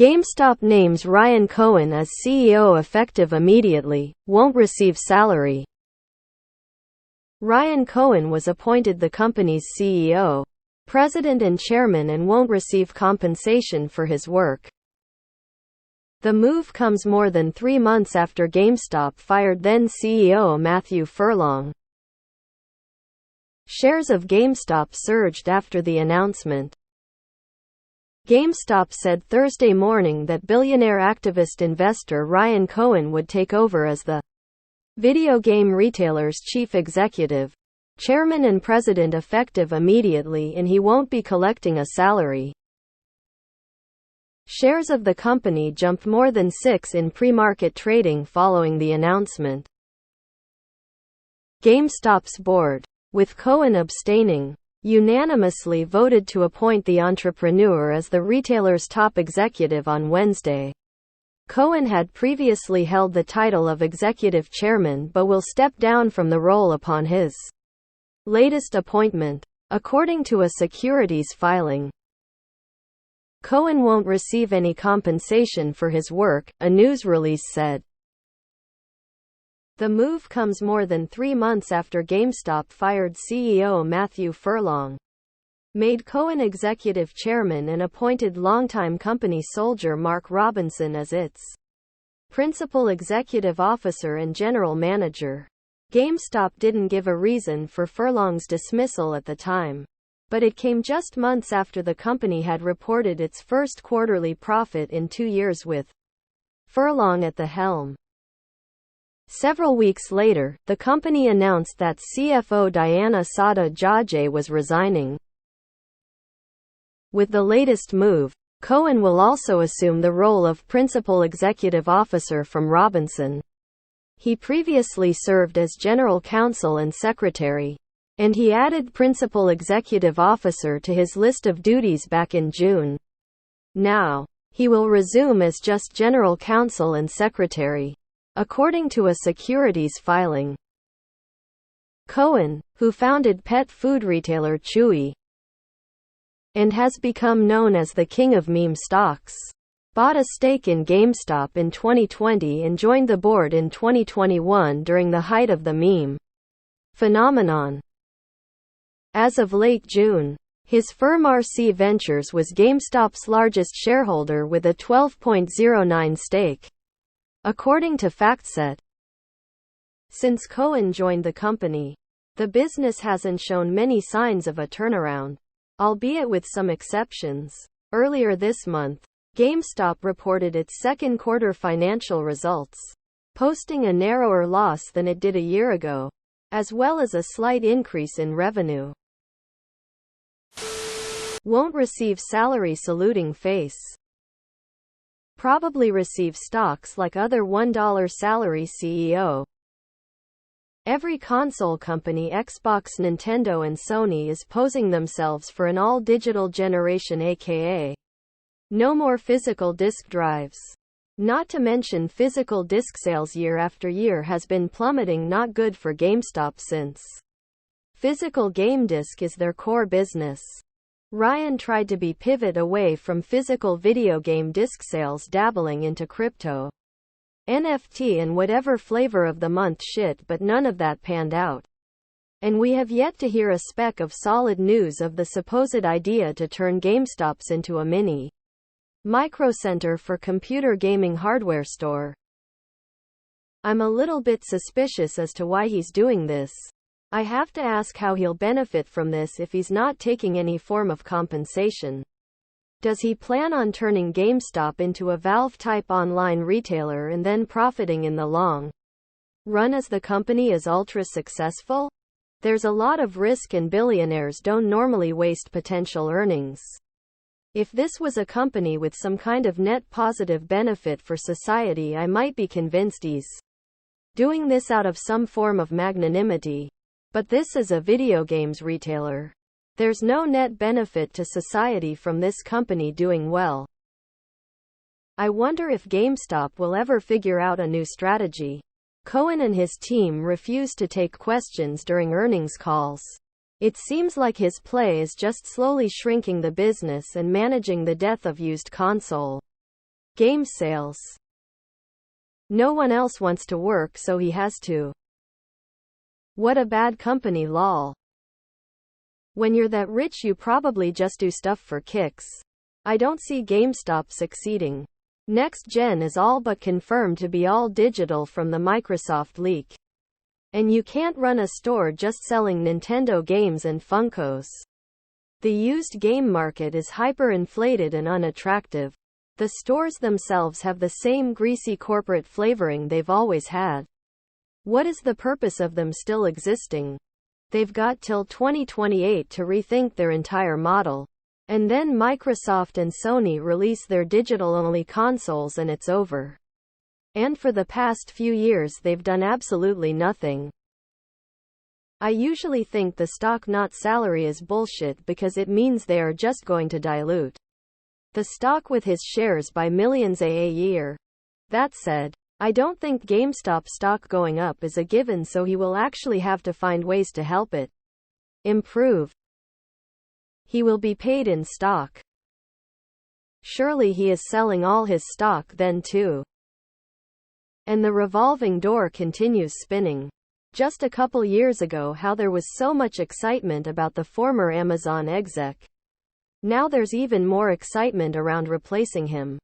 GameStop names Ryan Cohen as CEO effective immediately, won't receive salary. Ryan Cohen was appointed the company's CEO, president and chairman and won't receive compensation for his work. The move comes more than 3 months after GameStop fired then CEO Matthew Furlong. Shares of GameStop surged after the announcement. GameStop said Thursday morning that billionaire activist investor Ryan Cohen would take over as the video game retailer's chief executive, chairman and president effective immediately, and he won't be collecting a salary. Shares of the company jumped more than 6 in pre-market trading following the announcement. GameStop's board, with Cohen abstaining, unanimously voted to appoint the entrepreneur as the retailer's top executive on Wednesday. Cohen had previously held the title of executive chairman but will step down from the role upon his latest appointment, according to a securities filing. Cohen won't receive any compensation for his work, a news release said. The move comes more than 3 months after GameStop fired CEO Matthew Furlong, made Cohen executive chairman and appointed longtime company soldier Mark Robinson as its principal executive officer and general manager. GameStop didn't give a reason for Furlong's dismissal at the time, but it came just months after the company had reported its first quarterly profit in 2 years with Furlong at the helm. Several weeks later, the company announced that CFO Diana Sada-Jajeh was resigning. With the latest move, Cohen will also assume the role of principal executive officer from Robinson. He previously served as general counsel and secretary, and he added principal executive officer to his list of duties back in June. Now, he will resume as just general counsel and secretary, according to a securities filing. Cohen, who founded pet food retailer Chewy and has become known as the king of meme stocks, bought a stake in GameStop in 2020 and joined the board in 2021 during the height of the meme phenomenon. As of late June, his firm RC Ventures was GameStop's largest shareholder with a 12.09% stake, according to FactSet. Since Cohen joined the company, the business hasn't shown many signs of a turnaround, albeit with some exceptions. Earlier this month, GameStop reported its second quarter financial results, posting a narrower loss than it did a year ago, as well as a slight increase in revenue. Won't receive salary saluting face. Probably receive stocks like other $1 salary CEO. Every console company, Xbox, Nintendo and Sony, is posing themselves for an all-digital generation, aka no more physical disk drives. Not to mention physical disk sales year after year has been plummeting, not good for GameStop since physical game disc is their core business. Ryan tried to pivot away from physical video game disc sales, dabbling into crypto, NFT and whatever flavor of the month shit, but none of that panned out. And we have yet to hear a speck of solid news of the supposed idea to turn GameStops into a mini microcenter for computer gaming hardware store. I'm a little bit suspicious as to why he's doing this. I have to ask how he'll benefit from this if he's not taking any form of compensation. Does he plan on turning GameStop into a Valve-type online retailer and then profiting in the long run as the company is ultra successful? There's a lot of risk and billionaires don't normally waste potential earnings. If this was a company with some kind of net positive benefit for society, I might be convinced he's doing this out of some form of magnanimity. But this is a video games retailer. There's no net benefit to society from this company doing well. I wonder if GameStop will ever figure out a new strategy. Cohen and his team refuse to take questions during earnings calls. It seems like his play is just slowly shrinking the business and managing the death of used console Game sales. No one else wants to work, so he has to. What a bad company, lol. When you're that rich, you probably just do stuff for kicks. I don't see GameStop succeeding. Next gen is all but confirmed to be all digital from the Microsoft leak. And you can't run a store just selling Nintendo games and Funkos. The used game market is hyper-inflated and unattractive. The stores themselves have the same greasy corporate flavoring they've always had. What is the purpose of them still existing? They've got till 2028 to rethink their entire model. And then Microsoft and Sony release their digital-only consoles and it's over. And for the past few years they've done absolutely nothing. I usually think the stock not salary is bullshit because it means they are just going to dilute the stock with his shares by millions a year. That said, I don't think GameStop stock going up is a given, so he will actually have to find ways to help it improve. He will be paid in stock. Surely he is selling all his stock then too. And the revolving door continues spinning. Just a couple years ago, how there was so much excitement about the former Amazon exec. Now there's even more excitement around replacing him.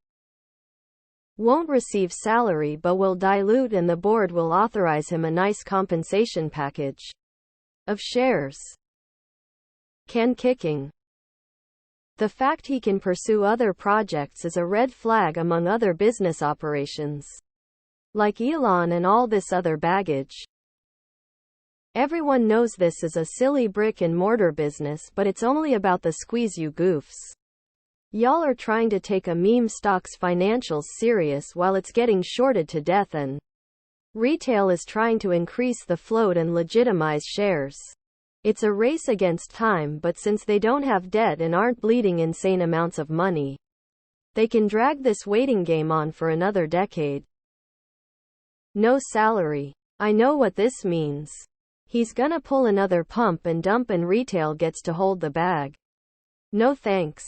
Won't receive salary but will dilute, and the board will authorize him a nice compensation package of shares. Ken kicking. The fact he can pursue other projects is a red flag among other business operations. Like Elon and all this other baggage. Everyone knows this is a silly brick and mortar business, but it's only about the squeeze, you goofs. Y'all are trying to take a meme stock's financials serious while it's getting shorted to death, and retail is trying to increase the float and legitimize shares. It's a race against time, but since they don't have debt and aren't bleeding insane amounts of money, they can drag this waiting game on for another decade. No salary. I know what this means. He's gonna pull another pump and dump and retail gets to hold the bag. No thanks.